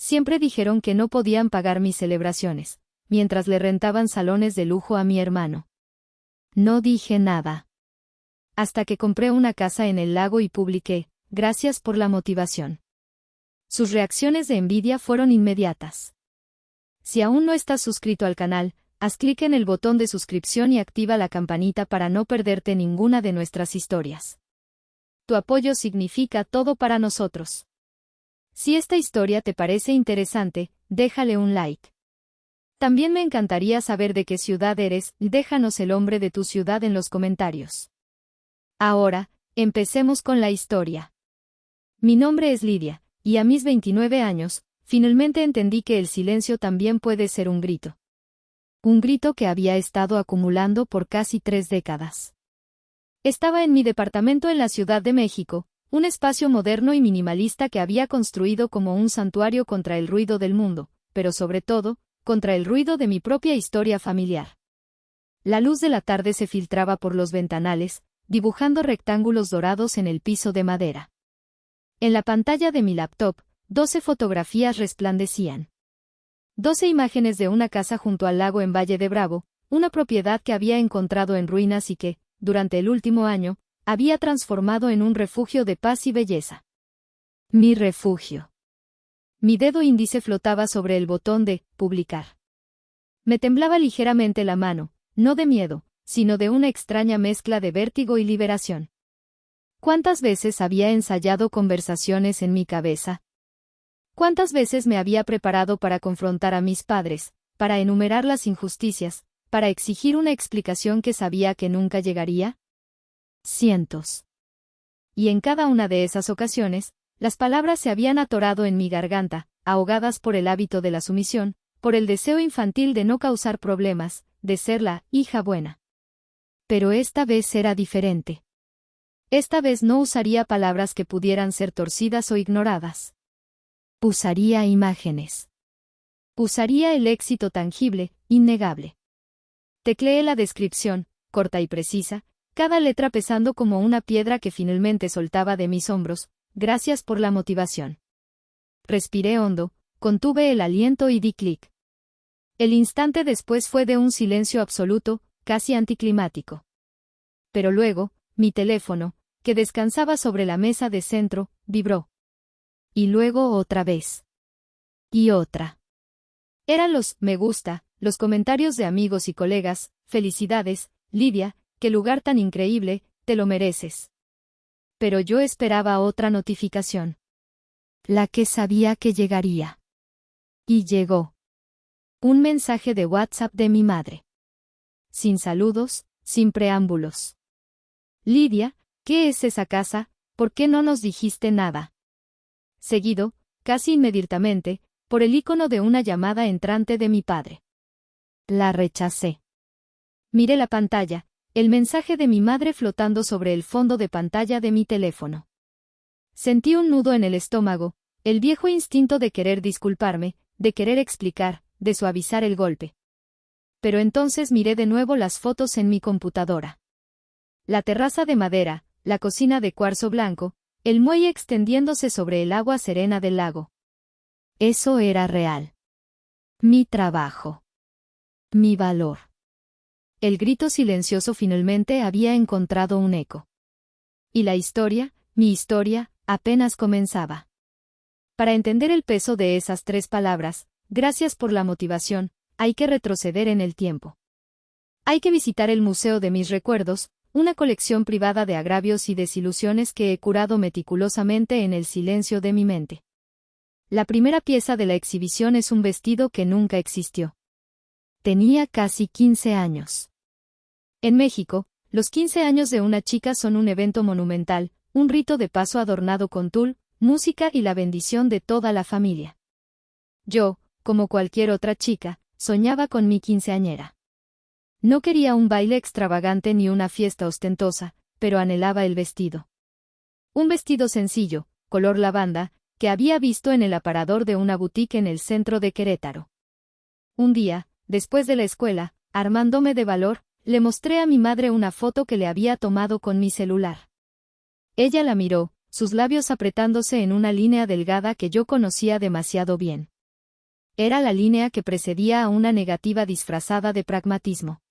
siempre dijeron que no podían pagar mis celebraciones, mientras le rentaban salones de lujo a mi hermano. No dije nada. Hasta que compré una casa en el lago y publiqué, gracias por la motivación. Sus reacciones de envidia fueron inmediatas. Si aún no estás suscrito al canal, haz clic en el botón de suscripción y activa la campanita para no perderte ninguna de nuestras historias. Tu apoyo significa todo para nosotros. Si esta historia te parece interesante, déjale un like. También me encantaría saber de qué ciudad eres, déjanos el nombre de tu ciudad en los comentarios. Ahora, empecemos con la historia. Mi nombre es Lidia, y a mis 29 años, finalmente entendí que el silencio también puede ser un grito. Un grito que había estado acumulando por casi 3 décadas. Estaba en mi departamento en la Ciudad de México, un espacio moderno y minimalista que había construido como un santuario contra el ruido del mundo, pero sobre todo, contra el ruido de mi propia historia familiar. La luz de la tarde se filtraba por los ventanales, dibujando rectángulos dorados en el piso de madera. En la pantalla de mi laptop, 12 fotografías resplandecían. 12 imágenes de una casa junto al lago en Valle de Bravo, una propiedad que había encontrado en ruinas y que, durante el último año, había transformado en un refugio de paz y belleza. Mi refugio. Mi dedo índice flotaba sobre el botón de publicar. Me temblaba ligeramente la mano, no de miedo, sino de una extraña mezcla de vértigo y liberación. ¿Cuántas veces había ensayado conversaciones en mi cabeza? ¿Cuántas veces me había preparado para confrontar a mis padres, para enumerar las injusticias, para exigir una explicación que sabía que nunca llegaría? Cientos. Y en cada una de esas ocasiones, las palabras se habían atorado en mi garganta, ahogadas por el hábito de la sumisión, por el deseo infantil de no causar problemas, de ser la hija buena. Pero esta vez era diferente. Esta vez no usaría palabras que pudieran ser torcidas o ignoradas. Usaría imágenes. Usaría el éxito tangible, innegable. Tecleé la descripción, corta y precisa, cada letra pesando como una piedra que finalmente soltaba de mis hombros, gracias por la motivación. Respiré hondo, contuve el aliento y di clic. El instante después fue de un silencio absoluto, casi anticlimático. Pero luego, mi teléfono, que descansaba sobre la mesa de centro, vibró. Y luego otra vez. Y otra. Eran los me gusta, los comentarios de amigos y colegas, felicidades, Lidia, qué lugar tan increíble, te lo mereces. Pero yo esperaba otra notificación. La que sabía que llegaría. Y llegó. Un mensaje de WhatsApp de mi madre. Sin saludos, sin preámbulos. Lidia, ¿qué es esa casa? ¿Por qué no nos dijiste nada? Seguido, casi inmediatamente, por el icono de una llamada entrante de mi padre. La rechacé. Miré la pantalla, el mensaje de mi madre flotando sobre el fondo de pantalla de mi teléfono. Sentí un nudo en el estómago, el viejo instinto de querer disculparme, de querer explicar, de suavizar el golpe. Pero entonces miré de nuevo las fotos en mi computadora. La terraza de madera, la cocina de cuarzo blanco, el muelle extendiéndose sobre el agua serena del lago. Eso era real. Mi trabajo. Mi valor. El grito silencioso finalmente había encontrado un eco. Y la historia, mi historia, apenas comenzaba. Para entender el peso de esas 3 palabras, gracias por la motivación, hay que retroceder en el tiempo. Hay que visitar el Museo de mis Recuerdos, una colección privada de agravios y desilusiones que he curado meticulosamente en el silencio de mi mente. La primera pieza de la exhibición es un vestido que nunca existió. Tenía casi 15 años. En México, los 15 años de una chica son un evento monumental, un rito de paso adornado con tul, música y la bendición de toda la familia. Yo, como cualquier otra chica, soñaba con mi quinceañera. No quería un baile extravagante ni una fiesta ostentosa, pero anhelaba el vestido. Un vestido sencillo, color lavanda, que había visto en el aparador de una boutique en el centro de Querétaro. Un día, después de la escuela, armándome de valor, le mostré a mi madre una foto que le había tomado con mi celular. Ella la miró, sus labios apretándose en una línea delgada que yo conocía demasiado bien. Era la línea que precedía a una negativa disfrazada de pragmatismo.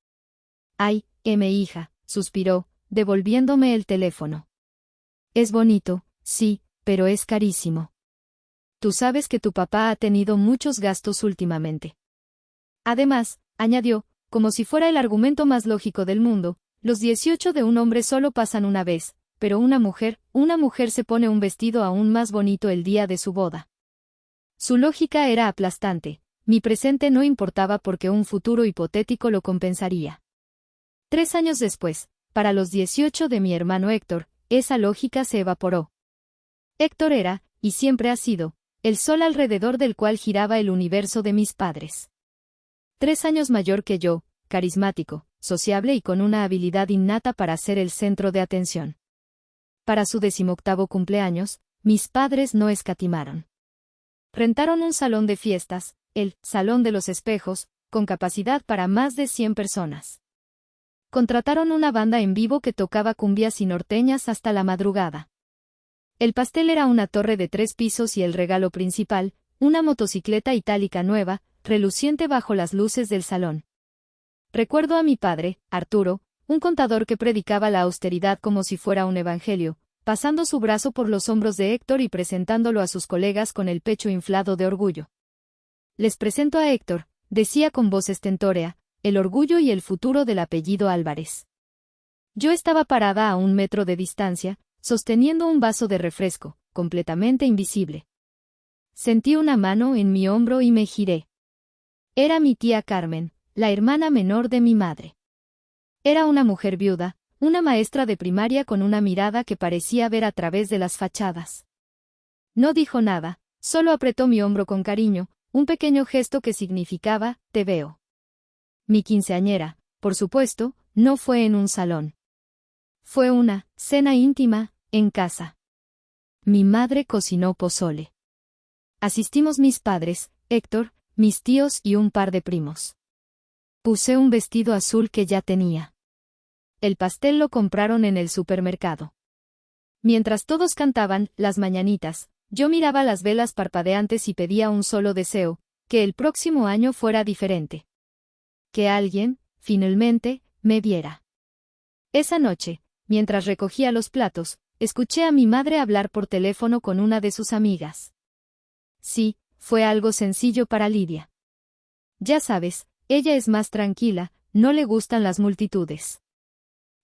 «Ay, hija», suspiró, devolviéndome el teléfono. «Es bonito, sí, pero es carísimo. Tú sabes que tu papá ha tenido muchos gastos últimamente. Además», añadió, como si fuera el argumento más lógico del mundo, los 18 de un hombre solo pasan una vez, pero una mujer se pone un vestido aún más bonito el día de su boda. Su lógica era aplastante, mi presente no importaba porque un futuro hipotético lo compensaría. 3 años después, para los 18 de mi hermano Héctor, esa lógica se evaporó. Héctor era, y siempre ha sido, el sol alrededor del cual giraba el universo de mis padres. 3 años mayor que yo, carismático, sociable y con una habilidad innata para ser el centro de atención. Para su 18º cumpleaños, mis padres no escatimaron. Rentaron un salón de fiestas, el Salón de los Espejos, con capacidad para más de 100 personas. Contrataron una banda en vivo que tocaba cumbias y norteñas hasta la madrugada. El pastel era una torre de 3 pisos y el regalo principal, una motocicleta itálica nueva, reluciente bajo las luces del salón. Recuerdo a mi padre, Arturo, un contador que predicaba la austeridad como si fuera un evangelio, pasando su brazo por los hombros de Héctor y presentándolo a sus colegas con el pecho inflado de orgullo. «Les presento a Héctor», decía con voz estentórea, «el orgullo y el futuro del apellido Álvarez». Yo estaba parada a 1 metro de distancia, sosteniendo un vaso de refresco, completamente invisible. Sentí una mano en mi hombro y me giré. Era mi tía Carmen, la hermana menor de mi madre. Era una mujer viuda, una maestra de primaria con una mirada que parecía ver a través de las fachadas. No dijo nada, solo apretó mi hombro con cariño, un pequeño gesto que significaba, «te veo». Mi quinceañera, por supuesto, no fue en un salón. Fue una cena íntima, en casa. Mi madre cocinó pozole. Asistimos mis padres, Héctor, mis tíos y un par de primos. Puse un vestido azul que ya tenía. El pastel lo compraron en el supermercado. Mientras todos cantaban las mañanitas, yo miraba las velas parpadeantes y pedía un solo deseo, que el próximo año fuera diferente. Que alguien, finalmente, me viera. Esa noche, mientras recogía los platos, escuché a mi madre hablar por teléfono con una de sus amigas. Sí, fue algo sencillo para Lidia. Ya sabes, ella es más tranquila, no le gustan las multitudes.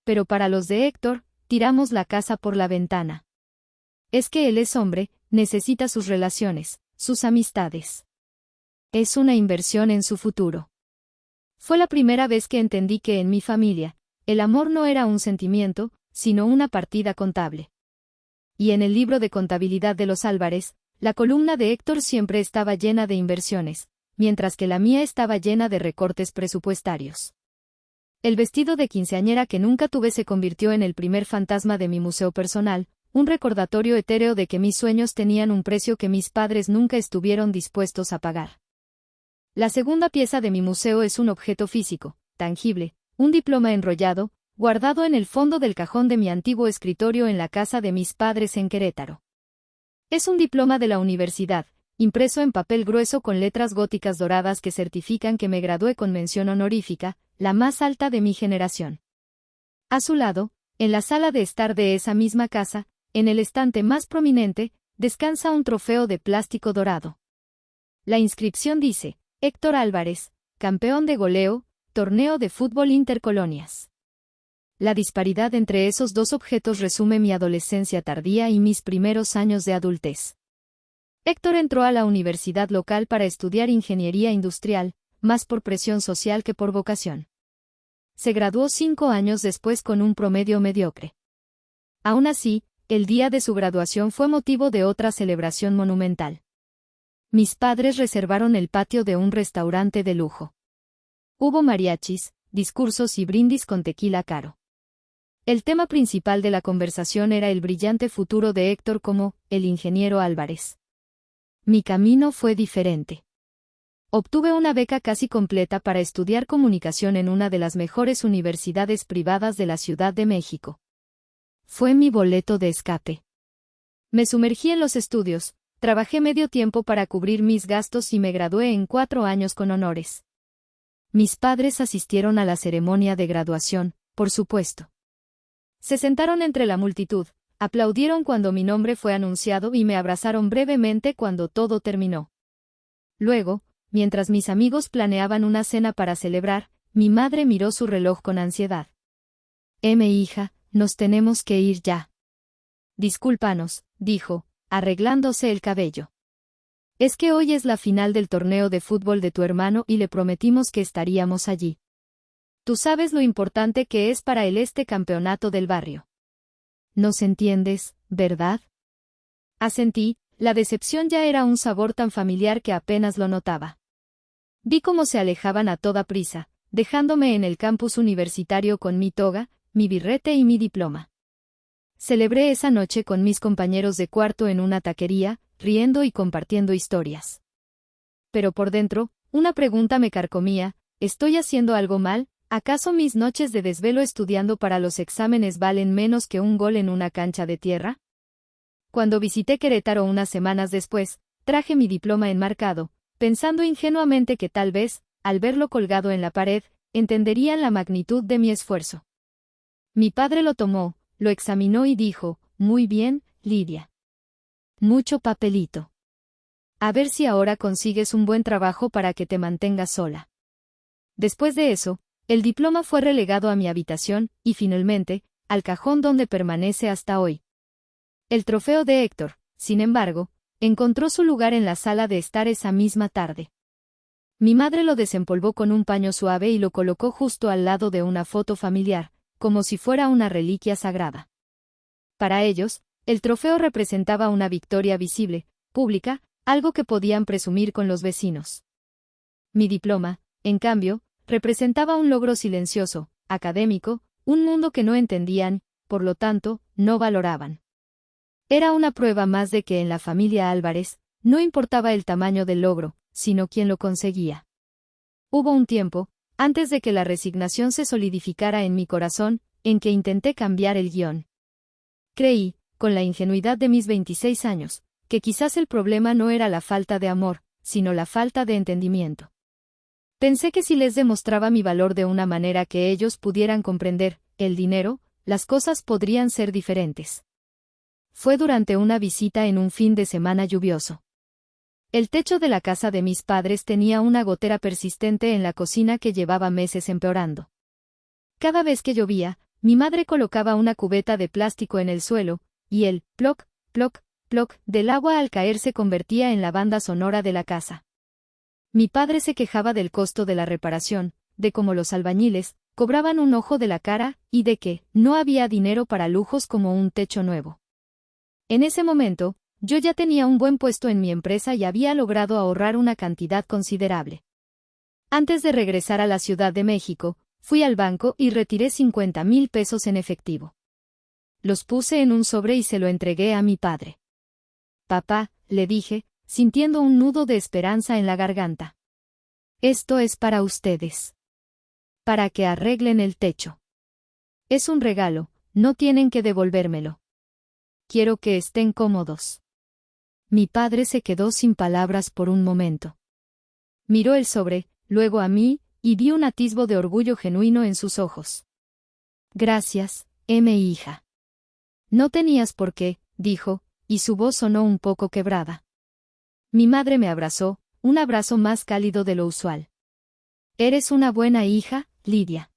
Pero para los de Héctor, tiramos la casa por la ventana. Es que él es hombre, necesita sus relaciones, sus amistades. Es una inversión en su futuro. Fue la primera vez que entendí que en mi familia, el amor no era un sentimiento, sino una partida contable. Y en el libro de contabilidad de los Álvarez, la columna de Héctor siempre estaba llena de inversiones, mientras que la mía estaba llena de recortes presupuestarios. El vestido de quinceañera que nunca tuve se convirtió en el primer fantasma de mi museo personal, un recordatorio etéreo de que mis sueños tenían un precio que mis padres nunca estuvieron dispuestos a pagar. La segunda pieza de mi museo es un objeto físico, tangible, un diploma enrollado, guardado en el fondo del cajón de mi antiguo escritorio en la casa de mis padres en Querétaro. Es un diploma de la universidad, impreso en papel grueso con letras góticas doradas que certifican que me gradué con mención honorífica, la más alta de mi generación. A su lado, en la sala de estar de esa misma casa, en el estante más prominente, descansa un trofeo de plástico dorado. La inscripción dice, Héctor Álvarez, campeón de goleo, torneo de fútbol intercolonias. La disparidad entre esos dos objetos resume mi adolescencia tardía y mis primeros años de adultez. Héctor entró a la universidad local para estudiar ingeniería industrial, más por presión social que por vocación. Se graduó 5 años después con un promedio mediocre. Aún así, el día de su graduación fue motivo de otra celebración monumental. Mis padres reservaron el patio de un restaurante de lujo. Hubo mariachis, discursos y brindis con tequila caro. El tema principal de la conversación era el brillante futuro de Héctor como el ingeniero Álvarez. Mi camino fue diferente. Obtuve una beca casi completa para estudiar comunicación en una de las mejores universidades privadas de la Ciudad de México. Fue mi boleto de escape. Me sumergí en los estudios, trabajé medio tiempo para cubrir mis gastos y me gradué en 4 años con honores. Mis padres asistieron a la ceremonia de graduación, por supuesto. Se sentaron entre la multitud, aplaudieron cuando mi nombre fue anunciado y me abrazaron brevemente cuando todo terminó. Luego, mientras mis amigos planeaban una cena para celebrar, mi madre miró su reloj con ansiedad. Hija, nos tenemos que ir ya. Discúlpanos, dijo, arreglándose el cabello. Es que hoy es la final del torneo de fútbol de tu hermano y le prometimos que estaríamos allí. Tú sabes lo importante que es para él este campeonato del barrio. ¿Nos entiendes, verdad? Asentí, la decepción ya era un sabor tan familiar que apenas lo notaba. Vi cómo se alejaban a toda prisa, dejándome en el campus universitario con mi toga, mi birrete y mi diploma. Celebré esa noche con mis compañeros de cuarto en una taquería, riendo y compartiendo historias. Pero por dentro, una pregunta me carcomía: ¿estoy haciendo algo mal? ¿Acaso mis noches de desvelo estudiando para los exámenes valen menos que un gol en una cancha de tierra? Cuando visité Querétaro unas semanas después, traje mi diploma enmarcado, pensando ingenuamente que tal vez, al verlo colgado en la pared, entenderían la magnitud de mi esfuerzo. Mi padre lo tomó, lo examinó y dijo: muy bien, Lidia. Mucho papelito. A ver si ahora consigues un buen trabajo para que te mantengas sola. Después de eso, el diploma fue relegado a mi habitación, y finalmente, al cajón donde permanece hasta hoy. El trofeo de Héctor, sin embargo, encontró su lugar en la sala de estar esa misma tarde. Mi madre lo desempolvó con un paño suave y lo colocó justo al lado de una foto familiar, como si fuera una reliquia sagrada. Para ellos, el trofeo representaba una victoria visible, pública, algo que podían presumir con los vecinos. Mi diploma, en cambio, representaba un logro silencioso, académico, un mundo que no entendían, por lo tanto, no valoraban. Era una prueba más de que en la familia Álvarez, no importaba el tamaño del logro, sino quién lo conseguía. Hubo un tiempo, antes de que la resignación se solidificara en mi corazón, en que intenté cambiar el guión. Creí, con la ingenuidad de mis 26 años, que quizás el problema no era la falta de amor, sino la falta de entendimiento. Pensé que si les demostraba mi valor de una manera que ellos pudieran comprender, el dinero, las cosas podrían ser diferentes. Fue durante una visita en un fin de semana lluvioso. El techo de la casa de mis padres tenía una gotera persistente en la cocina que llevaba meses empeorando. Cada vez que llovía, mi madre colocaba una cubeta de plástico en el suelo, y el ploc, ploc, ploc del agua al caer se convertía en la banda sonora de la casa. Mi padre se quejaba del costo de la reparación, de cómo los albañiles cobraban un ojo de la cara y de que no había dinero para lujos como un techo nuevo. En ese momento, yo ya tenía un buen puesto en mi empresa y había logrado ahorrar una cantidad considerable. Antes de regresar a la Ciudad de México, fui al banco y retiré 50,000 pesos en efectivo. Los puse en un sobre y se lo entregué a mi padre. Papá, le dije, sintiendo un nudo de esperanza en la garganta. Esto es para ustedes. Para que arreglen el techo. Es un regalo, no tienen que devolvérmelo. Quiero que estén cómodos. Mi padre se quedó sin palabras por un momento. Miró el sobre, luego a mí, y vi un atisbo de orgullo genuino en sus ojos. Gracias, hija. No tenías por qué, dijo, y su voz sonó un poco quebrada. Mi madre me abrazó, un abrazo más cálido de lo usual. Eres una buena hija, Lidia.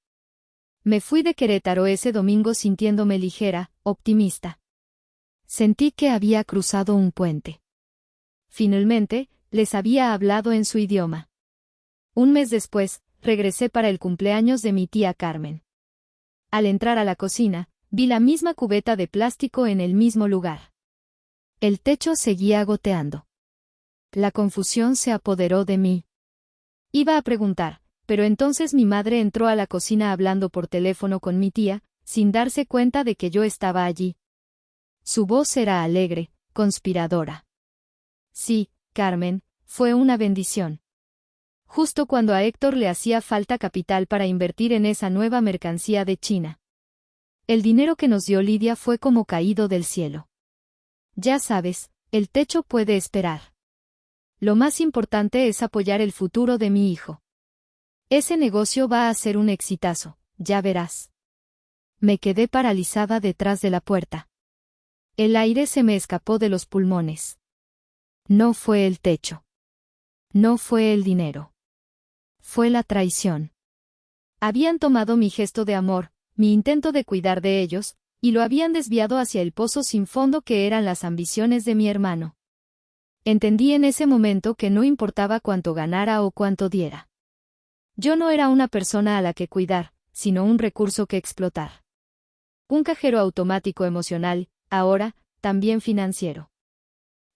Me fui de Querétaro ese domingo sintiéndome ligera, optimista. Sentí que había cruzado un puente. Finalmente, les había hablado en su idioma. Un mes después, regresé para el cumpleaños de mi tía Carmen. Al entrar a la cocina, vi la misma cubeta de plástico en el mismo lugar. El techo seguía goteando. La confusión se apoderó de mí. Iba a preguntar, pero entonces mi madre entró a la cocina hablando por teléfono con mi tía, sin darse cuenta de que yo estaba allí. Su voz era alegre, conspiradora. Sí, Carmen, fue una bendición. Justo cuando a Héctor le hacía falta capital para invertir en esa nueva mercancía de China. El dinero que nos dio Lidia fue como caído del cielo. Ya sabes, El techo puede esperar. Lo más importante es apoyar el futuro de mi hijo. Ese negocio va a ser un exitazo, ya verás. Me quedé paralizada detrás de la puerta. El aire se me escapó de los pulmones. No fue el techo. No fue el dinero. Fue la traición. Habían tomado mi gesto de amor, mi intento de cuidar de ellos, y lo habían desviado hacia el pozo sin fondo que eran las ambiciones de mi hermano. Entendí en ese momento que no importaba cuánto ganara o cuánto diera. Yo no era una persona a la que cuidar, sino un recurso que explotar. Un cajero automático emocional, ahora, también financiero.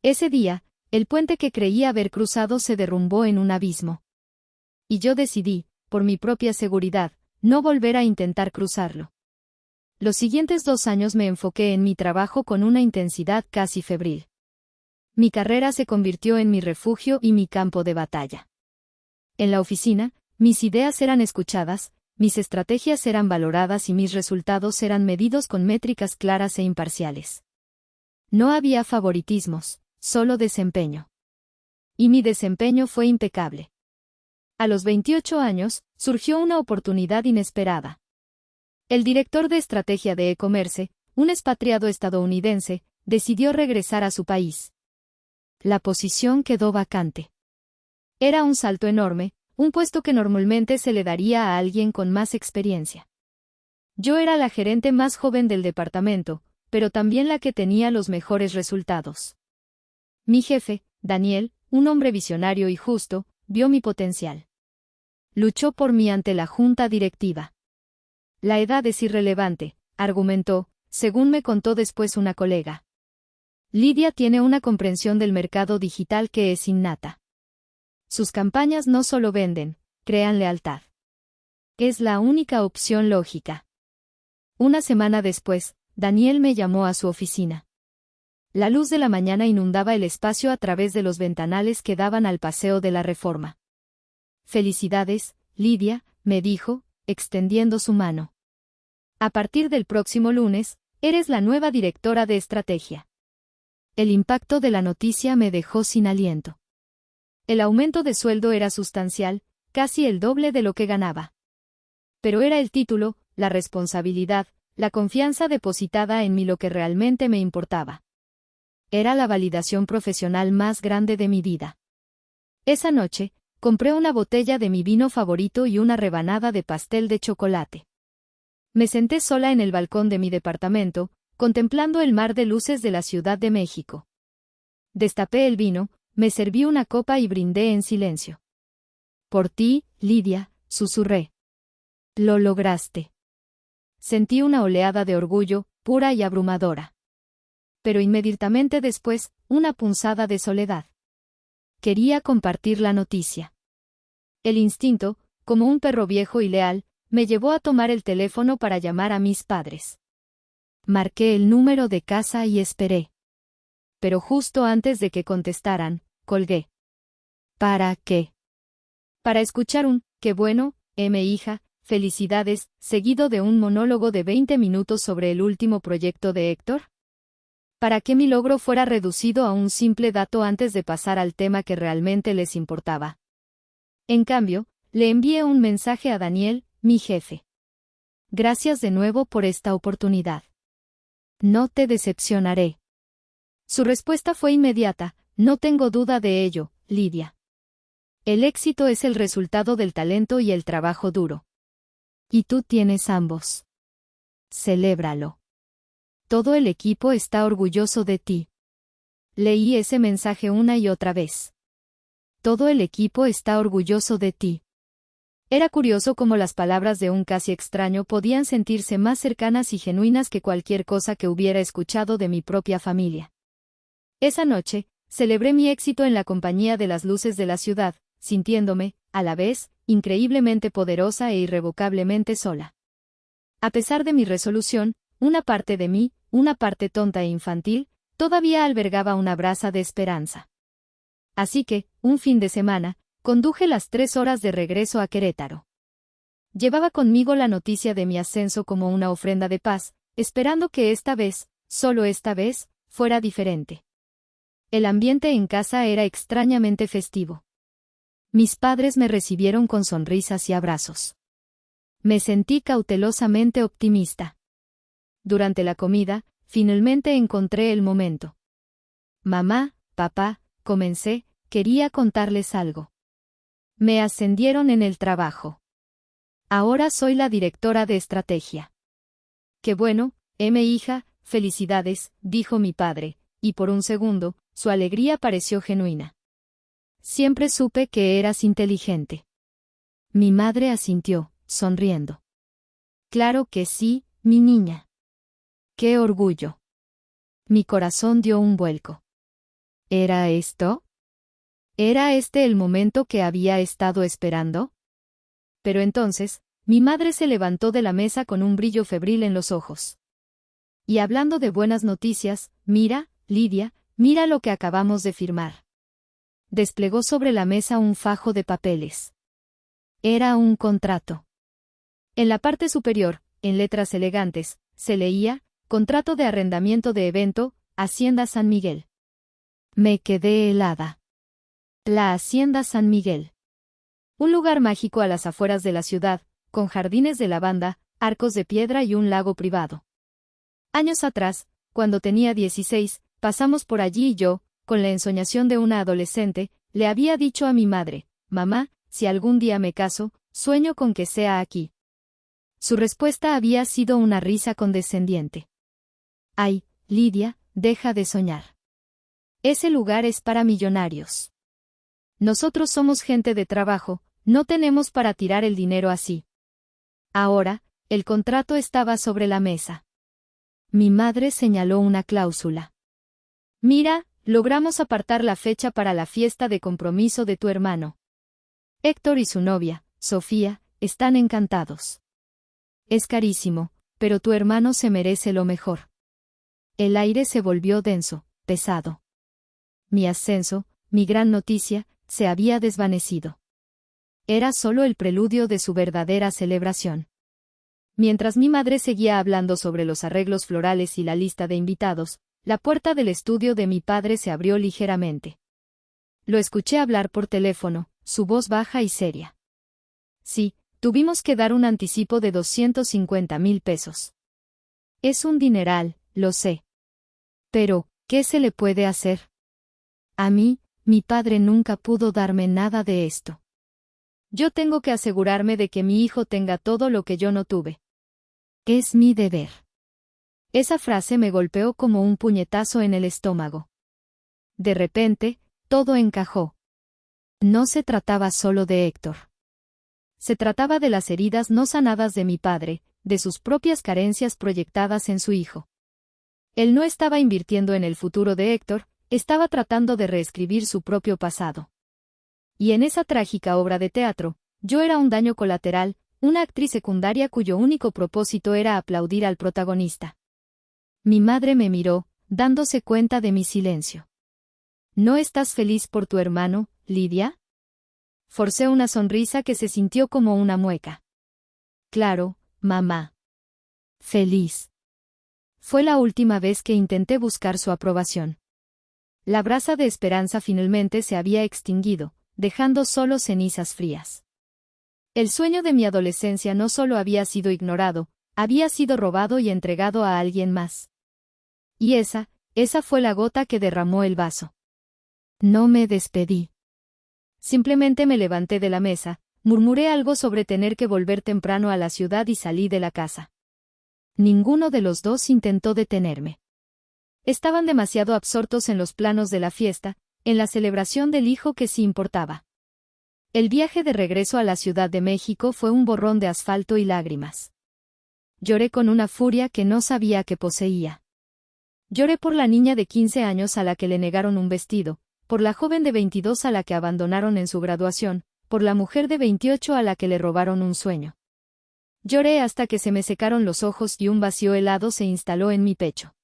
Ese día, el puente que creía haber cruzado se derrumbó en un abismo. Y yo decidí, por mi propia seguridad, no volver a intentar cruzarlo. Los siguientes 2 años me enfoqué en mi trabajo con una intensidad casi febril. Mi carrera se convirtió en mi refugio y mi campo de batalla. En la oficina, mis ideas eran escuchadas, mis estrategias eran valoradas y mis resultados eran medidos con métricas claras e imparciales. No había favoritismos, solo desempeño. Y mi desempeño fue impecable. A los 28 años, surgió una oportunidad inesperada. El director de estrategia de e-commerce, un expatriado estadounidense, decidió regresar a su país. La posición quedó vacante. Era un salto enorme, un puesto que normalmente se le daría a alguien con más experiencia. Yo era la gerente más joven del departamento, pero también la que tenía los mejores resultados. Mi jefe, Daniel, un hombre visionario y justo, vio mi potencial. Luchó por mí ante la junta directiva. La edad es irrelevante, argumentó, según me contó después una colega. Lidia tiene una comprensión del mercado digital que es innata. Sus campañas no solo venden, crean lealtad. Es la única opción lógica. Una semana después, Daniel me llamó a su oficina. La luz de la mañana inundaba el espacio a través de los ventanales que daban al Paseo de la Reforma. Felicidades, Lidia, me dijo, extendiendo su mano. A partir del próximo lunes, eres la nueva directora de estrategia. El impacto de la noticia me dejó sin aliento. El aumento de sueldo era sustancial, casi el doble de lo que ganaba. Pero era el título, la responsabilidad, la confianza depositada en mí lo que realmente me importaba. Era la validación profesional más grande de mi vida. Esa noche, compré una botella de mi vino favorito y una rebanada de pastel de chocolate. Me senté sola en el balcón de mi departamento, contemplando el mar de luces de la Ciudad de México. Destapé el vino, me serví una copa y brindé en silencio. Por ti, Lidia, susurré. Lo lograste. Sentí una oleada de orgullo, pura y abrumadora. Pero inmediatamente después, una punzada de soledad. Quería compartir la noticia. El instinto, como un perro viejo y leal, me llevó a tomar el teléfono para llamar a mis padres. Marqué el número de casa y esperé. Pero justo antes de que contestaran, colgué. ¿Para qué? Para escuchar un, qué bueno, hija, felicidades, seguido de un monólogo de 20 minutos sobre el último proyecto de Héctor. Para que mi logro fuera reducido a un simple dato antes de pasar al tema que realmente les importaba. En cambio, le envié un mensaje a Daniel, mi jefe. Gracias de nuevo por esta oportunidad. No te decepcionaré. Su respuesta fue inmediata, no tengo duda de ello, Lidia. El éxito es el resultado del talento y el trabajo duro. Y tú tienes ambos. Celébralo. Todo el equipo está orgulloso de ti. Leí ese mensaje una y otra vez. Todo el equipo está orgulloso de ti. Era curioso cómo las palabras de un casi extraño podían sentirse más cercanas y genuinas que cualquier cosa que hubiera escuchado de mi propia familia. Esa noche, celebré mi éxito en la compañía de las luces de la ciudad, sintiéndome, a la vez, increíblemente poderosa e irrevocablemente sola. A pesar de mi resolución, una parte de mí, una parte tonta e infantil, todavía albergaba una brasa de esperanza. Así que, un fin de semana, conduje las 3 horas de regreso a Querétaro. Llevaba conmigo la noticia de mi ascenso como una ofrenda de paz, esperando que esta vez, solo esta vez, fuera diferente. El ambiente en casa era extrañamente festivo. Mis padres me recibieron con sonrisas y abrazos. Me sentí cautelosamente optimista. Durante la comida, finalmente encontré el momento. Mamá, papá, comencé, quería contarles algo. Me ascendieron en el trabajo. Ahora soy la directora de estrategia. Qué bueno, hija, felicidades, dijo mi padre, y por un segundo, su alegría pareció genuina. Siempre supe que eras inteligente. Mi madre asintió, sonriendo. Claro que sí, mi niña. ¡Qué orgullo! Mi corazón dio un vuelco. ¿Era esto? ¿Era este el momento que había estado esperando? Pero entonces, mi madre se levantó de la mesa con un brillo febril en los ojos. Y hablando de buenas noticias, mira, Lidia, mira lo que acabamos de firmar. Desplegó sobre la mesa un fajo de papeles. Era un contrato. En la parte superior, en letras elegantes, se leía, contrato de arrendamiento de evento, Hacienda San Miguel. Me quedé helada. La Hacienda San Miguel. Un lugar mágico a las afueras de la ciudad, con jardines de lavanda, arcos de piedra y un lago privado. Años atrás, cuando tenía 16, pasamos por allí y yo, con la ensoñación de una adolescente, le había dicho a mi madre, mamá, si algún día me caso, sueño con que sea aquí. Su respuesta había sido una risa condescendiente. Ay, Lidia, deja de soñar. Ese lugar es para millonarios. Nosotros somos gente de trabajo, no tenemos para tirar el dinero así. Ahora, el contrato estaba sobre la mesa. Mi madre señaló una cláusula. Mira, logramos apartar la fecha para la fiesta de compromiso de tu hermano. Héctor y su novia, Sofía, están encantados. Es carísimo, pero tu hermano se merece lo mejor. El aire se volvió denso, pesado. Mi ascenso, mi gran noticia, se había desvanecido. Era solo el preludio de su verdadera celebración. Mientras mi madre seguía hablando sobre los arreglos florales y la lista de invitados, la puerta del estudio de mi padre se abrió ligeramente. Lo escuché hablar por teléfono, su voz baja y seria. Sí, tuvimos que dar un anticipo de 250,000 pesos. Es un dineral, lo sé. Pero, ¿qué se le puede hacer? A mí, mi padre nunca pudo darme nada de esto. Yo tengo que asegurarme de que mi hijo tenga todo lo que yo no tuve. Es mi deber. Esa frase me golpeó como un puñetazo en el estómago. De repente, todo encajó. No se trataba solo de Héctor. Se trataba de las heridas no sanadas de mi padre, de sus propias carencias proyectadas en su hijo. Él no estaba invirtiendo en el futuro de Héctor, estaba tratando de reescribir su propio pasado. Y en esa trágica obra de teatro, yo era un daño colateral, una actriz secundaria cuyo único propósito era aplaudir al protagonista. Mi madre me miró, dándose cuenta de mi silencio. ¿No estás feliz por tu hermano, Lidia? Forcé una sonrisa que se sintió como una mueca. Claro, mamá. Feliz. Fue la última vez que intenté buscar su aprobación. La brasa de esperanza finalmente se había extinguido, dejando solo cenizas frías. El sueño de mi adolescencia no solo había sido ignorado, había sido robado y entregado a alguien más. Y esa fue la gota que derramó el vaso. No me despedí. Simplemente me levanté de la mesa, murmuré algo sobre tener que volver temprano a la ciudad y salí de la casa. Ninguno de los dos intentó detenerme. Estaban demasiado absortos en los planos de la fiesta, en la celebración del hijo que sí importaba. El viaje de regreso a la Ciudad de México fue un borrón de asfalto y lágrimas. Lloré con una furia que no sabía que poseía. Lloré por la niña de 15 años a la que le negaron un vestido, por la joven de 22 a la que abandonaron en su graduación, por la mujer de 28 a la que le robaron un sueño. Lloré hasta que se me secaron los ojos y un vacío helado se instaló en mi pecho.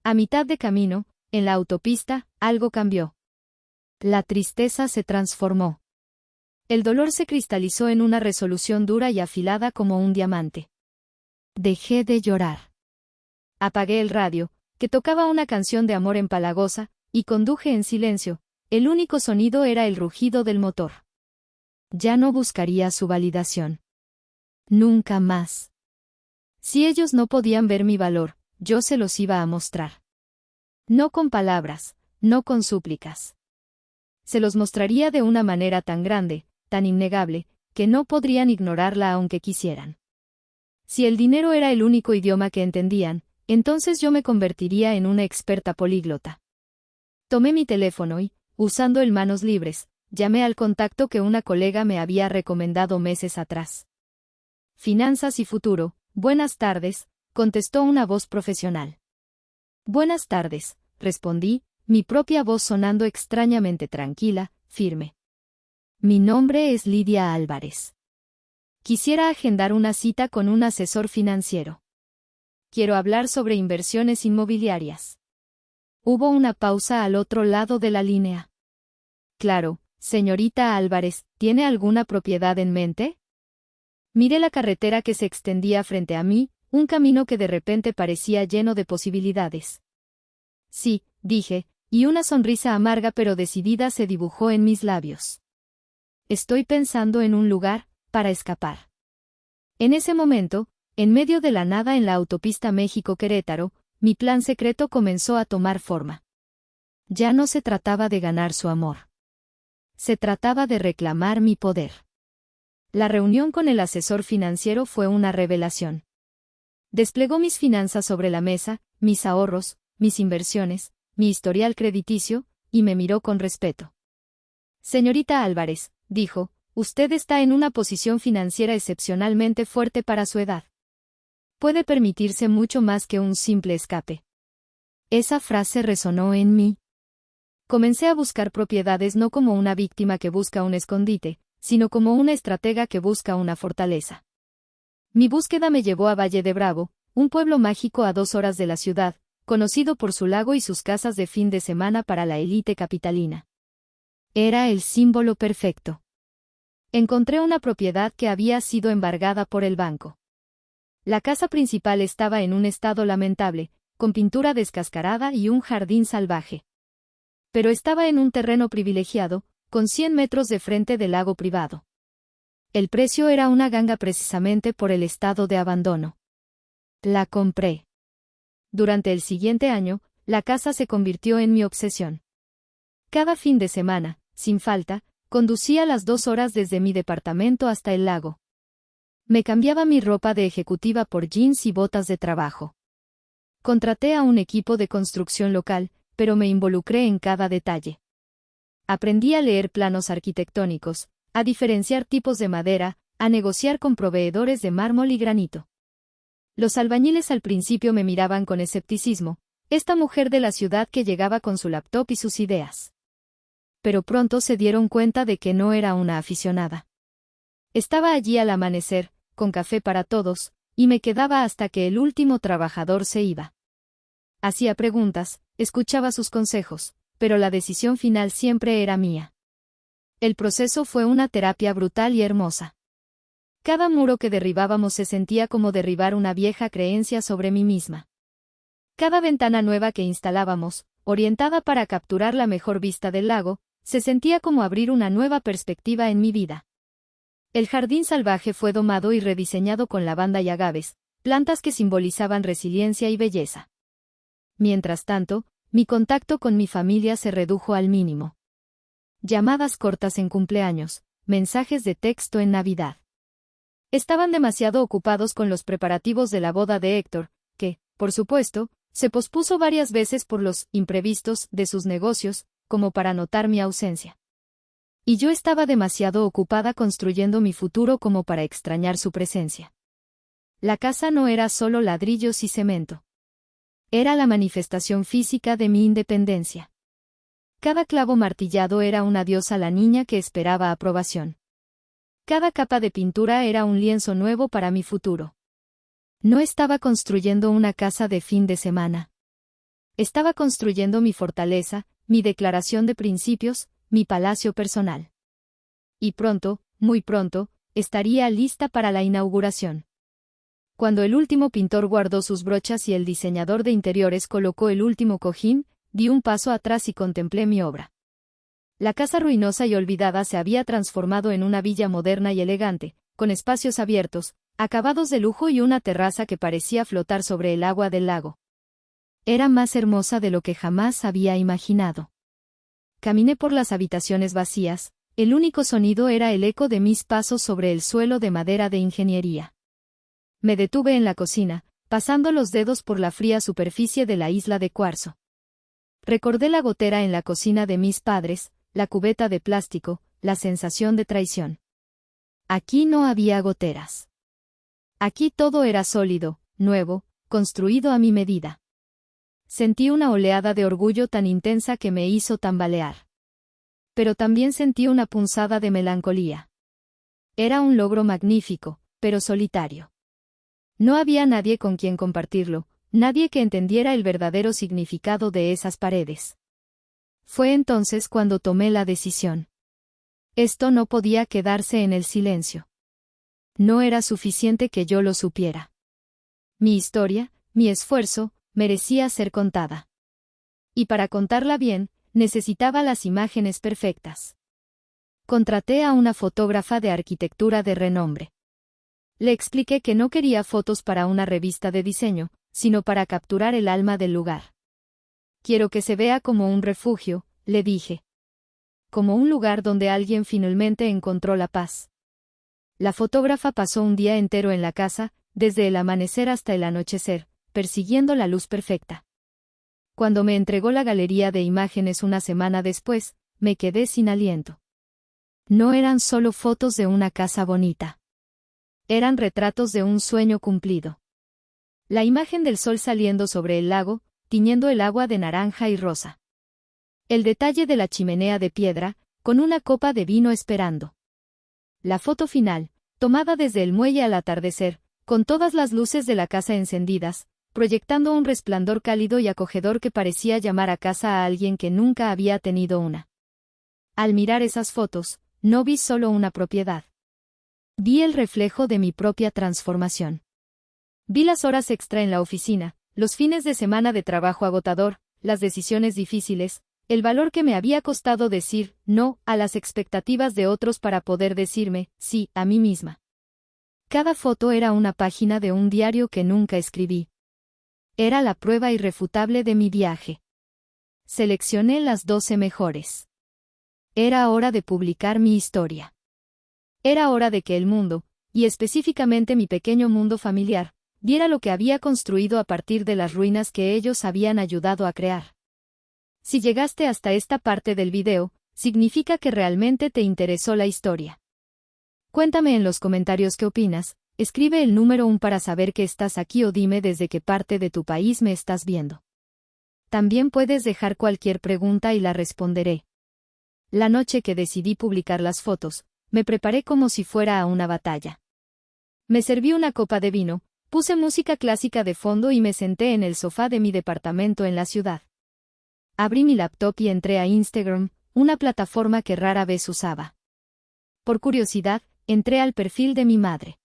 A mitad de camino, en la autopista, algo cambió. La tristeza se transformó. El dolor se cristalizó en una resolución dura y afilada como un diamante. Dejé de llorar. Apagué el radio, que tocaba una canción de amor empalagosa, y conduje en silencio. El único sonido era el rugido del motor. Ya no buscaría su validación. Nunca más. Si ellos no podían ver mi valor, yo se los iba a mostrar. No con palabras, no con súplicas. Se los mostraría de una manera tan grande, tan innegable, que no podrían ignorarla aunque quisieran. Si el dinero era el único idioma que entendían, entonces yo me convertiría en una experta políglota. Tomé mi teléfono y, usando el manos libres, llamé al contacto que una colega me había recomendado meses atrás. Finanzas y futuro, buenas tardes, contestó una voz profesional. Buenas tardes, respondí, mi propia voz sonando extrañamente tranquila, firme. Mi nombre es Lidia Álvarez. Quisiera agendar una cita con un asesor financiero. Quiero hablar sobre inversiones inmobiliarias. Hubo una pausa al otro lado de la línea. Claro, señorita Álvarez, ¿tiene alguna propiedad en mente? Miré la carretera que se extendía frente a mí, un camino que de repente parecía lleno de posibilidades. Sí, dije, y una sonrisa amarga pero decidida se dibujó en mis labios. Estoy pensando en un lugar para escapar. En ese momento, en medio de la nada en la autopista México-Querétaro, mi plan secreto comenzó a tomar forma. Ya no se trataba de ganar su amor. Se trataba de reclamar mi poder. La reunión con el asesor financiero fue una revelación. Desplegó mis finanzas sobre la mesa, mis ahorros, mis inversiones, mi historial crediticio, y me miró con respeto. Señorita Álvarez, dijo, usted está en una posición financiera excepcionalmente fuerte para su edad. Puede permitirse mucho más que un simple escape. Esa frase resonó en mí. Comencé a buscar propiedades no como una víctima que busca un escondite, sino como una estratega que busca una fortaleza. Mi búsqueda me llevó a Valle de Bravo, un pueblo mágico a 2 horas de la ciudad, conocido por su lago y sus casas de fin de semana para la élite capitalina. Era el símbolo perfecto. Encontré una propiedad que había sido embargada por el banco. La casa principal estaba en un estado lamentable, con pintura descascarada y un jardín salvaje. Pero estaba en un terreno privilegiado, con 100 metros de frente del lago privado. El precio era una ganga precisamente por el estado de abandono. La compré. Durante el siguiente año, la casa se convirtió en mi obsesión. Cada fin de semana, sin falta, conducía las 2 horas desde mi departamento hasta el lago. Me cambiaba mi ropa de ejecutiva por jeans y botas de trabajo. Contraté a un equipo de construcción local, pero me involucré en cada detalle. Aprendí a leer planos arquitectónicos, a diferenciar tipos de madera, a negociar con proveedores de mármol y granito. Los albañiles al principio me miraban con escepticismo, esta mujer de la ciudad que llegaba con su laptop y sus ideas. Pero pronto se dieron cuenta de que no era una aficionada. Estaba allí al amanecer, con café para todos, y me quedaba hasta que el último trabajador se iba. Hacía preguntas, escuchaba sus consejos, pero la decisión final siempre era mía. El proceso fue una terapia brutal y hermosa. Cada muro que derribábamos se sentía como derribar una vieja creencia sobre mí misma. Cada ventana nueva que instalábamos, orientada para capturar la mejor vista del lago, se sentía como abrir una nueva perspectiva en mi vida. El jardín salvaje fue domado y rediseñado con lavanda y agaves, plantas que simbolizaban resiliencia y belleza. Mientras tanto, mi contacto con mi familia se redujo al mínimo. Llamadas cortas en cumpleaños, mensajes de texto en Navidad. Estaban demasiado ocupados con los preparativos de la boda de Héctor, que, por supuesto, se pospuso varias veces por los imprevistos de sus negocios, como para notar mi ausencia. Y yo estaba demasiado ocupada construyendo mi futuro como para extrañar su presencia. La casa no era solo ladrillos y cemento. Era la manifestación física de mi independencia. Cada clavo martillado era un adiós a la niña que esperaba aprobación. Cada capa de pintura era un lienzo nuevo para mi futuro. No estaba construyendo una casa de fin de semana. Estaba construyendo mi fortaleza, mi declaración de principios, mi palacio personal. Y pronto, muy pronto, estaría lista para la inauguración. Cuando el último pintor guardó sus brochas y el diseñador de interiores colocó el último cojín, di un paso atrás y contemplé mi obra. La casa ruinosa y olvidada se había transformado en una villa moderna y elegante, con espacios abiertos, acabados de lujo y una terraza que parecía flotar sobre el agua del lago. Era más hermosa de lo que jamás había imaginado. Caminé por las habitaciones vacías, el único sonido era el eco de mis pasos sobre el suelo de madera de ingeniería. Me detuve en la cocina, pasando los dedos por la fría superficie de la isla de cuarzo. Recordé la gotera en la cocina de mis padres, la cubeta de plástico, la sensación de traición. Aquí no había goteras. Aquí todo era sólido, nuevo, construido a mi medida. Sentí una oleada de orgullo tan intensa que me hizo tambalear. Pero también sentí una punzada de melancolía. Era un logro magnífico, pero solitario. No había nadie con quien compartirlo, nadie que entendiera el verdadero significado de esas paredes. Fue entonces cuando tomé la decisión. Esto no podía quedarse en el silencio. No era suficiente que yo lo supiera. Mi historia, mi esfuerzo, merecía ser contada. Y para contarla bien, necesitaba las imágenes perfectas. Contraté a una fotógrafa de arquitectura de renombre. Le expliqué que no quería fotos para una revista de diseño, sino para capturar el alma del lugar. Quiero que se vea como un refugio, le dije. Como un lugar donde alguien finalmente encontró la paz. La fotógrafa pasó un día entero en la casa, desde el amanecer hasta el anochecer, persiguiendo la luz perfecta. Cuando me entregó la galería de imágenes una semana después, me quedé sin aliento. No eran solo fotos de una casa bonita. Eran retratos de un sueño cumplido. La imagen del sol saliendo sobre el lago, tiñendo el agua de naranja y rosa. El detalle de la chimenea de piedra, con una copa de vino esperando. La foto final, tomada desde el muelle al atardecer, con todas las luces de la casa encendidas, proyectando un resplandor cálido y acogedor que parecía llamar a casa a alguien que nunca había tenido una. Al mirar esas fotos, no vi solo una propiedad. Vi el reflejo de mi propia transformación. Vi las horas extra en la oficina, los fines de semana de trabajo agotador, las decisiones difíciles, el valor que me había costado decir no a las expectativas de otros para poder decirme sí a mí misma. Cada foto era una página de un diario que nunca escribí. Era la prueba irrefutable de mi viaje. Seleccioné las 12 mejores. Era hora de publicar mi historia. Era hora de que el mundo, y específicamente mi pequeño mundo familiar, viera lo que había construido a partir de las ruinas que ellos habían ayudado a crear. Si llegaste hasta esta parte del video, significa que realmente te interesó la historia. Cuéntame en los comentarios qué opinas, escribe el número 1 para saber que estás aquí o dime desde qué parte de tu país me estás viendo. También puedes dejar cualquier pregunta y la responderé. La noche que decidí publicar las fotos, me preparé como si fuera a una batalla. Me serví una copa de vino, puse música clásica de fondo y me senté en el sofá de mi departamento en la ciudad. Abrí mi laptop y entré a Instagram, una plataforma que rara vez usaba. Por curiosidad, entré al perfil de mi madre.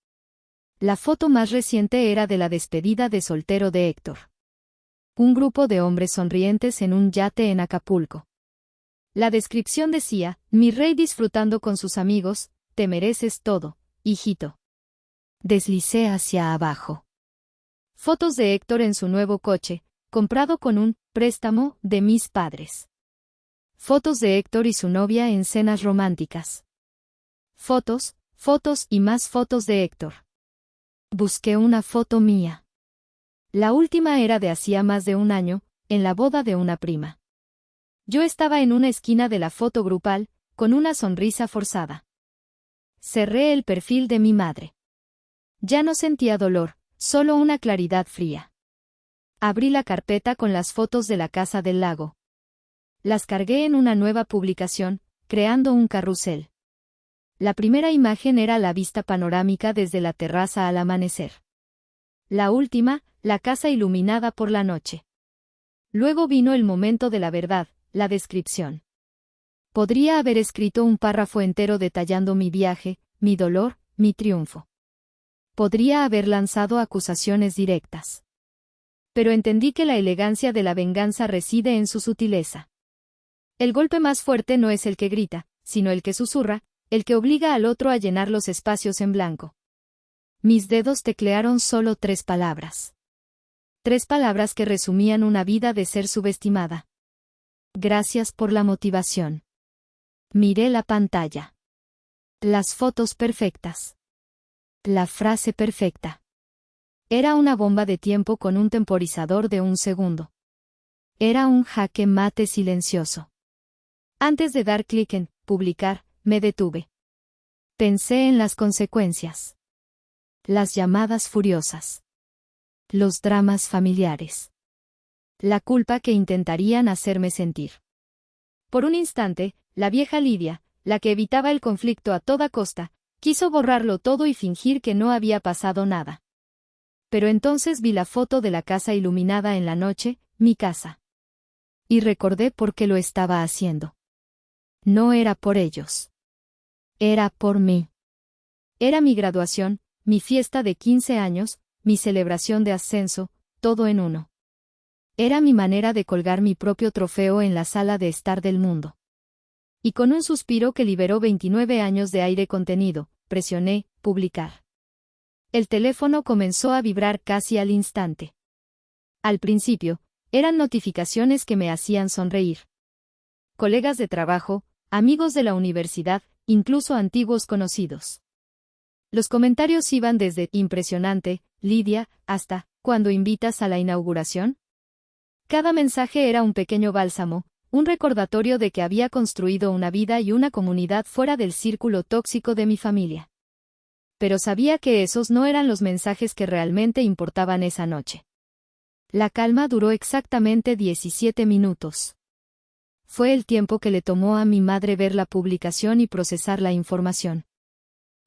La foto más reciente era de la despedida de soltero de Héctor. Un grupo de hombres sonrientes en un yate en Acapulco. La descripción decía, mi rey disfrutando con sus amigos, te mereces todo, hijito. Deslicé hacia abajo. Fotos de Héctor en su nuevo coche, comprado con un préstamo de mis padres. Fotos de Héctor y su novia en cenas románticas. Fotos, fotos y más fotos de Héctor. Busqué una foto mía. La última era de hacía más de un año, en la boda de una prima. Yo estaba en una esquina de la foto grupal, con una sonrisa forzada. Cerré el perfil de mi madre. Ya no sentía dolor, solo una claridad fría. Abrí la carpeta con las fotos de la casa del lago. Las cargué en una nueva publicación, creando un carrusel. La primera imagen era la vista panorámica desde la terraza al amanecer. La última, la casa iluminada por la noche. Luego vino el momento de la verdad, la descripción. Podría haber escrito un párrafo entero detallando mi viaje, mi dolor, mi triunfo. Podría haber lanzado acusaciones directas. pero entendí que la elegancia de la venganza reside en su sutileza. El golpe más fuerte no es el que grita, sino el que susurra, el que obliga al otro a llenar los espacios en blanco. Mis dedos teclearon solo 3 palabras. 3 palabras que resumían una vida de ser subestimada. Gracias por la motivación. Miré la pantalla. Las fotos perfectas. La frase perfecta. Era una bomba de tiempo con un temporizador de 1 segundo. Era un jaque mate silencioso. Antes de dar clic en publicar, me detuve. Pensé en las consecuencias. Las llamadas furiosas. Los dramas familiares. La culpa que intentarían hacerme sentir. Por un instante, la vieja Lidia, la que evitaba el conflicto a toda costa, quiso borrarlo todo y fingir que no había pasado nada. Pero entonces vi la foto de la casa iluminada en la noche, mi casa. Y recordé por qué lo estaba haciendo. No era por ellos. Era por mí. Era mi graduación, mi fiesta de 15 años, mi celebración de ascenso, todo en uno. Era mi manera de colgar mi propio trofeo en la sala de estar del mundo. Y con un suspiro que liberó 29 años de aire contenido, presioné publicar. El teléfono comenzó a vibrar casi al instante. Al principio, eran notificaciones que me hacían sonreír. Colegas de trabajo, amigos de la universidad, incluso antiguos conocidos. Los comentarios iban desde impresionante, Lidia, hasta ¿cuándo invitas a la inauguración? Cada mensaje era un pequeño bálsamo, un recordatorio de que había construido una vida y una comunidad fuera del círculo tóxico de mi familia. Pero sabía que esos no eran los mensajes que realmente importaban esa noche. La calma duró exactamente 17 minutos. Fue el tiempo que le tomó a mi madre ver la publicación y procesar la información.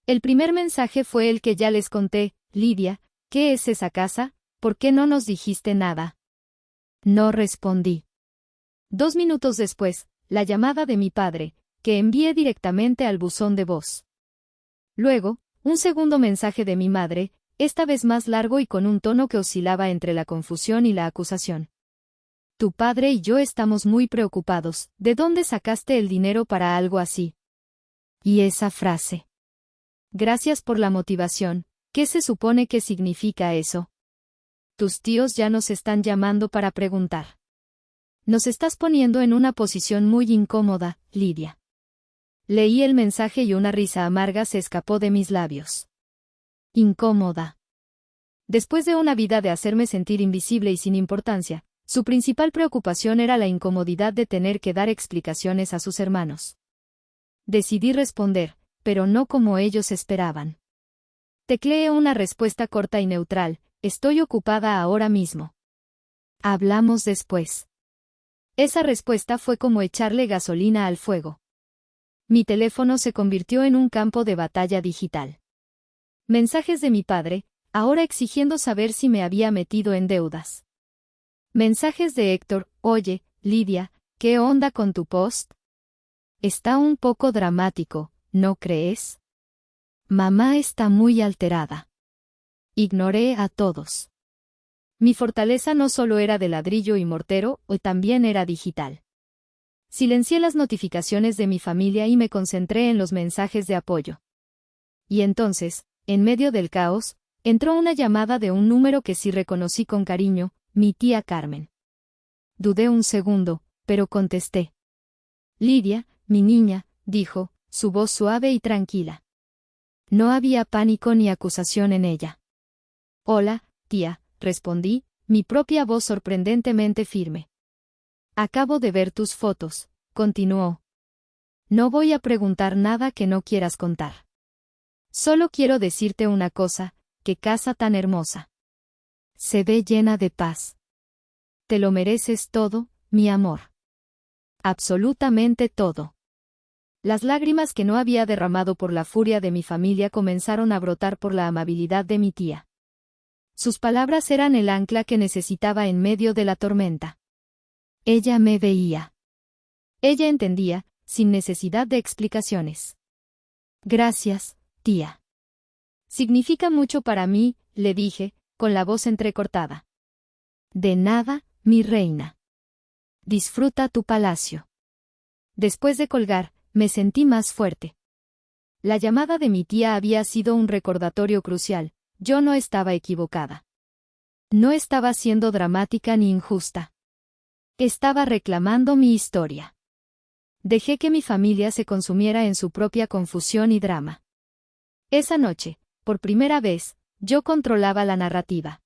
El primer mensaje fue el que ya les conté: Lidia, ¿qué es esa casa? ¿Por qué no nos dijiste nada? No respondí. 2 minutos después, la llamada de mi padre, que envié directamente al buzón de voz. Luego, un segundo mensaje de mi madre, esta vez más largo y con un tono que oscilaba entre la confusión y la acusación. Tu padre y yo estamos muy preocupados. ¿De dónde sacaste el dinero para algo así? Y esa frase. Gracias por la motivación. ¿Qué se supone que significa eso? Tus tíos ya nos están llamando para preguntar. Nos estás poniendo en una posición muy incómoda, Lidia. Leí el mensaje y una risa amarga se escapó de mis labios. Incómoda. Después de una vida de hacerme sentir invisible y sin importancia, su principal preocupación era la incomodidad de tener que dar explicaciones a sus hermanos. Decidí responder, pero no como ellos esperaban. Tecleé una respuesta corta y neutral: estoy ocupada ahora mismo. Hablamos después. Esa respuesta fue como echarle gasolina al fuego. Mi teléfono se convirtió en un campo de batalla digital. Mensajes de mi padre, ahora exigiendo saber si me había metido en deudas. Mensajes de Héctor: oye, Lidia, ¿qué onda con tu post? Está un poco dramático, ¿no crees? Mamá está muy alterada. Ignoré a todos. Mi fortaleza no solo era de ladrillo y mortero, o también era digital. Silencié las notificaciones de mi familia y me concentré en los mensajes de apoyo. Y entonces, en medio del caos, entró una llamada de un número que sí reconocí con cariño: mi tía Carmen. Dudé un segundo, pero contesté. Lidia, mi niña, dijo, su voz suave y tranquila. No había pánico ni acusación en ella. Hola, tía, respondí, mi propia voz sorprendentemente firme. Acabo de ver tus fotos, continuó. No voy a preguntar nada que no quieras contar. Solo quiero decirte una cosa: qué casa tan hermosa. Se ve llena de paz. Te lo mereces todo, mi amor. Absolutamente todo. Las lágrimas que no había derramado por la furia de mi familia comenzaron a brotar por la amabilidad de mi tía. Sus palabras eran el ancla que necesitaba en medio de la tormenta. Ella me veía. Ella entendía, sin necesidad de explicaciones. Gracias, tía. Significa mucho para mí, le dije, con la voz entrecortada. De nada, mi reina. Disfruta tu palacio. Después de colgar, me sentí más fuerte. La llamada de mi tía había sido un recordatorio crucial, yo no estaba equivocada. No estaba siendo dramática ni injusta. Estaba reclamando mi historia. Dejé que mi familia se consumiera en su propia confusión y drama. Esa noche, por primera vez, yo controlaba la narrativa.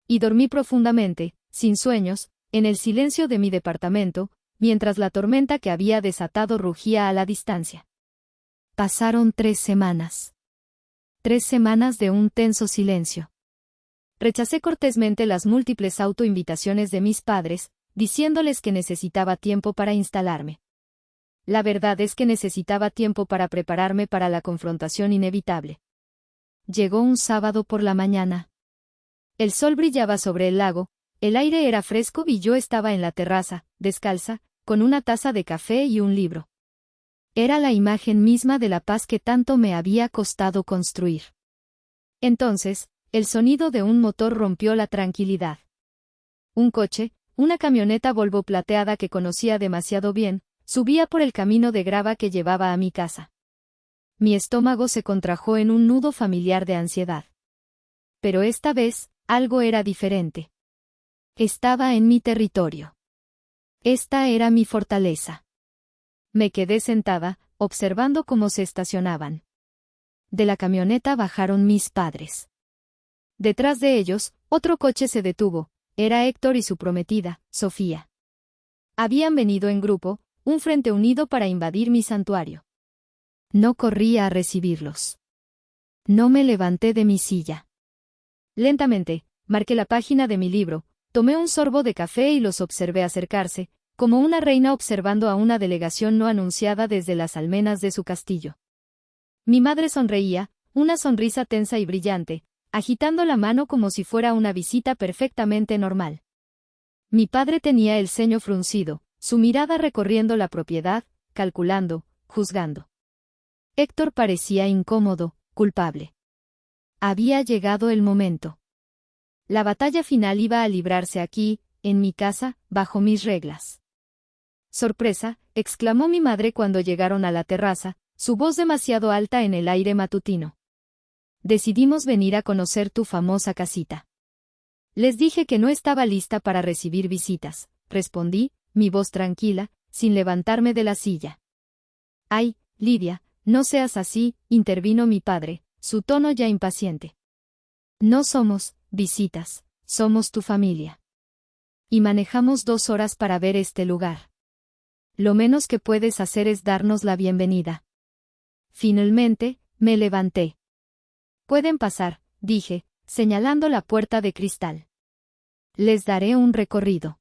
Y dormí profundamente, sin sueños, en el silencio de mi departamento, mientras la tormenta que había desatado rugía a la distancia. Pasaron 3 semanas. 3 semanas de un tenso silencio. Rechacé cortésmente las múltiples autoinvitaciones de mis padres, diciéndoles que necesitaba tiempo para instalarme. La verdad es que necesitaba tiempo para prepararme para la confrontación inevitable. Llegó un sábado por la mañana. El sol brillaba sobre el lago, el aire era fresco y yo estaba en la terraza, descalza, con una taza de café y un libro. Era la imagen misma de la paz que tanto me había costado construir. Entonces, el sonido de un motor rompió la tranquilidad. Un coche, una camioneta Volvo plateada que conocía demasiado bien, subía por el camino de grava que llevaba a mi casa. Mi estómago se contrajo en un nudo familiar de ansiedad. Pero esta vez, algo era diferente. Estaba en mi territorio. Esta era mi fortaleza. Me quedé sentada, observando cómo se estacionaban. De la camioneta bajaron mis padres. Detrás de ellos, otro coche se detuvo. Era Héctor y su prometida, Sofía. Habían venido en grupo, un frente unido para invadir mi santuario. No corrí a recibirlos. No me levanté de mi silla. Lentamente, marqué la página de mi libro, tomé un sorbo de café y los observé acercarse, como una reina observando a una delegación no anunciada desde las almenas de su castillo. Mi madre sonreía, una sonrisa tensa y brillante, agitando la mano como si fuera una visita perfectamente normal. Mi padre tenía el ceño fruncido, su mirada recorriendo la propiedad, calculando, juzgando. Héctor parecía incómodo, culpable. Había llegado el momento. La batalla final iba a librarse aquí, en mi casa, bajo mis reglas. Sorpresa, exclamó mi madre cuando llegaron a la terraza, su voz demasiado alta en el aire matutino. Decidimos venir a conocer tu famosa casita. Les dije que no estaba lista para recibir visitas, respondí, mi voz tranquila, sin levantarme de la silla. Ay, Lidia, no seas así, intervino mi padre, su tono ya impaciente. No somos visitas, somos tu familia. Y manejamos 2 horas para ver este lugar. Lo menos que puedes hacer es darnos la bienvenida. Finalmente, me levanté. Pueden pasar, dije, señalando la puerta de cristal. Les daré un recorrido.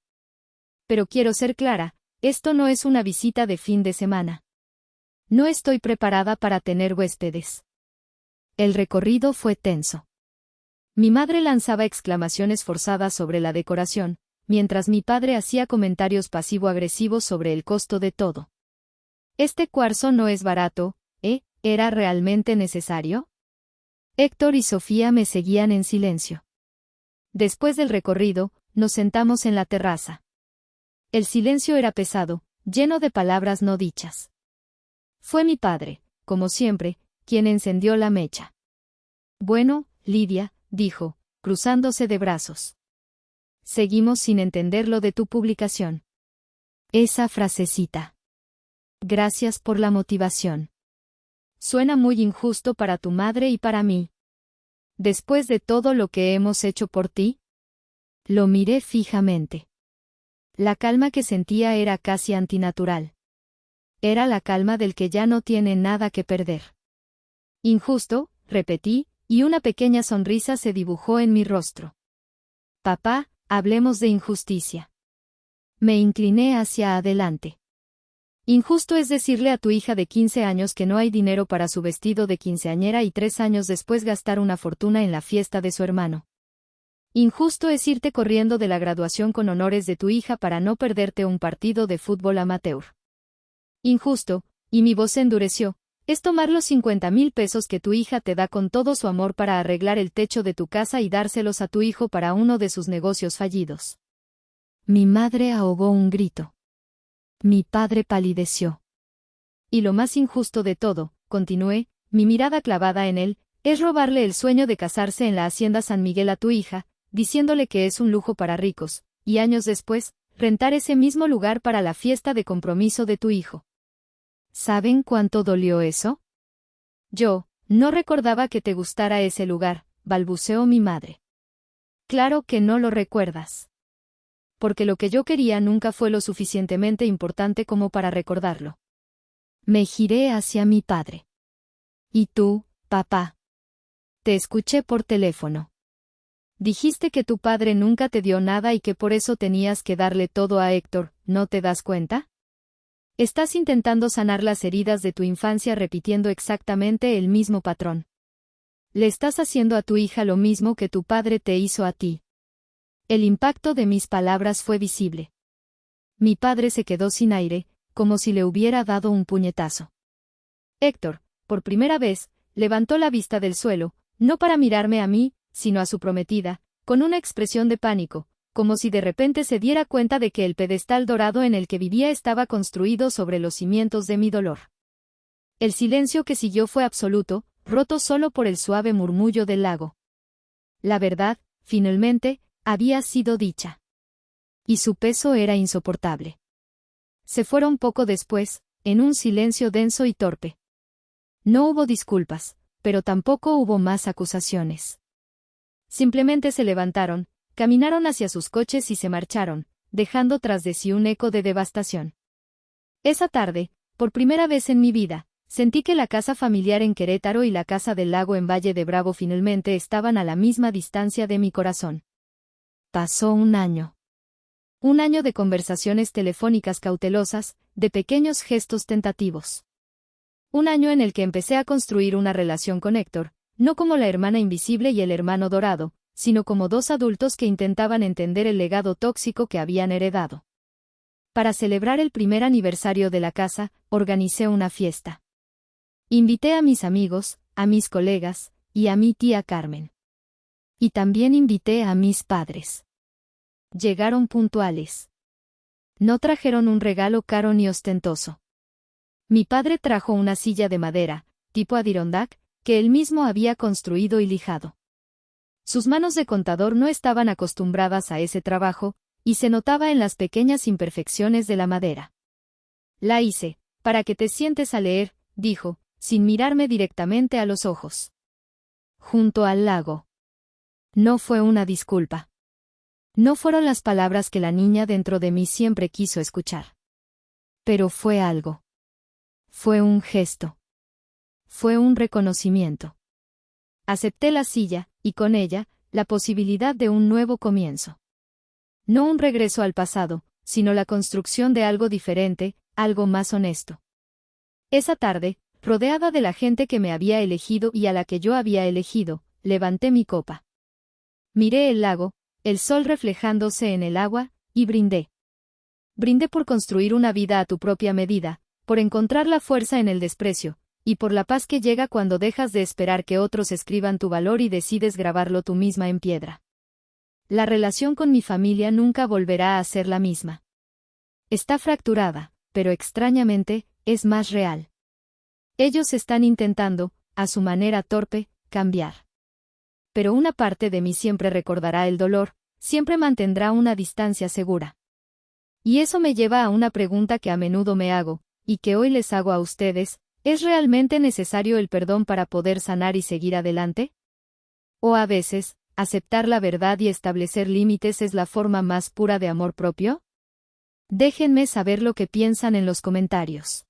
Pero quiero ser clara, esto no es una visita de fin de semana. No estoy preparada para tener huéspedes. El recorrido fue tenso. Mi madre lanzaba exclamaciones forzadas sobre la decoración, mientras mi padre hacía comentarios pasivo-agresivos sobre el costo de todo. Este cuarzo no es barato, ¿eh? ¿Era realmente necesario? Héctor y Sofía me seguían en silencio. Después del recorrido, nos sentamos en la terraza. El silencio era pesado, lleno de palabras no dichas. Fue mi padre, como siempre, quien encendió la mecha. Bueno, Lidia, dijo, cruzándose de brazos. Seguimos sin entender lo de tu publicación. Esa frasecita. Gracias por la motivación. Suena muy injusto para tu madre y para mí. Después de todo lo que hemos hecho por ti. Lo miré fijamente. La calma que sentía era casi antinatural. Era la calma del que ya no tiene nada que perder. Injusto, repetí, y una pequeña sonrisa se dibujó en mi rostro. Papá, hablemos de injusticia. Me incliné hacia adelante. Injusto es decirle a tu hija de 15 años que no hay dinero para su vestido de quinceañera y 3 años después gastar una fortuna en la fiesta de su hermano. Injusto es irte corriendo de la graduación con honores de tu hija para no perderte un partido de fútbol amateur. Injusto, y mi voz se endureció, Es tomar los 50,000 pesos que tu hija te da con todo su amor para arreglar el techo de tu casa y dárselos a tu hijo para uno de sus negocios fallidos. Mi madre ahogó un grito. Mi padre palideció. Y lo más injusto de todo, continué, mi mirada clavada en él, es robarle el sueño de casarse en la hacienda San Miguel a tu hija, diciéndole que es un lujo para ricos, y años después, rentar ese mismo lugar para la fiesta de compromiso de tu hijo. ¿Saben cuánto dolió eso? Yo, no recordaba que te gustara ese lugar, balbuceó mi madre. Claro que no lo recuerdas. Porque lo que yo quería nunca fue lo suficientemente importante como para recordarlo. Me giré hacia mi padre. ¿Y tú, papá? Te escuché por teléfono. Dijiste que tu padre nunca te dio nada y que por eso tenías que darle todo a Héctor, ¿no te das cuenta? Estás intentando sanar las heridas de tu infancia repitiendo exactamente el mismo patrón. Le estás haciendo a tu hija lo mismo que tu padre te hizo a ti. El impacto de mis palabras fue visible. Mi padre se quedó sin aire, como si le hubiera dado un puñetazo. Héctor, por primera vez, levantó la vista del suelo, no para mirarme a mí, sino a su prometida, con una expresión de pánico, como si de repente se diera cuenta de que el pedestal dorado en el que vivía estaba construido sobre los cimientos de mi dolor. El silencio que siguió fue absoluto, roto solo por el suave murmullo del lago. La verdad, finalmente, había sido dicha. Y su peso era insoportable. Se fueron poco después, en un silencio denso y torpe. No hubo disculpas, pero tampoco hubo más acusaciones. Simplemente se levantaron, caminaron hacia sus coches y se marcharon, dejando tras de sí un eco de devastación. Esa tarde, por primera vez en mi vida, sentí que la casa familiar en Querétaro y la casa del lago en Valle de Bravo finalmente estaban a la misma distancia de mi corazón. Pasó un año. Un año de conversaciones telefónicas cautelosas, de pequeños gestos tentativos. Un año en el que empecé a construir una relación con Héctor, no como la hermana invisible y el hermano dorado, sino como dos adultos que intentaban entender el legado tóxico que habían heredado. Para celebrar el primer aniversario de la casa, organicé una fiesta. Invité a mis amigos, a mis colegas, y a mi tía Carmen. Y también invité a mis padres. Llegaron puntuales. No trajeron un regalo caro ni ostentoso. Mi padre trajo una silla de madera, tipo Adirondack, que él mismo había construido y lijado. Sus manos de contador no estaban acostumbradas a ese trabajo, y se notaba en las pequeñas imperfecciones de la madera. La hice, para que te sientes a leer, dijo, sin mirarme directamente a los ojos. Junto al lago. No fue una disculpa. No fueron las palabras que la niña dentro de mí siempre quiso escuchar. Pero fue algo. Fue un gesto. Fue un reconocimiento. Acepté la silla, y con ella, la posibilidad de un nuevo comienzo. No un regreso al pasado, sino la construcción de algo diferente, algo más honesto. Esa tarde, rodeada de la gente que me había elegido y a la que yo había elegido, levanté mi copa. Miré el lago, el sol reflejándose en el agua, y brindé. Brindé por construir una vida a tu propia medida, por encontrar la fuerza en el desprecio, y por la paz que llega cuando dejas de esperar que otros escriban tu valor y decides grabarlo tú misma en piedra. La relación con mi familia nunca volverá a ser la misma. Está fracturada, pero extrañamente, es más real. Ellos están intentando, a su manera torpe, cambiar. Pero una parte de mí siempre recordará el dolor, siempre mantendrá una distancia segura. Y eso me lleva a una pregunta que a menudo me hago, y que hoy les hago a ustedes. ¿Es realmente necesario el perdón para poder sanar y seguir adelante? ¿O a veces, aceptar la verdad y establecer límites es la forma más pura de amor propio? Déjenme saber lo que piensan en los comentarios.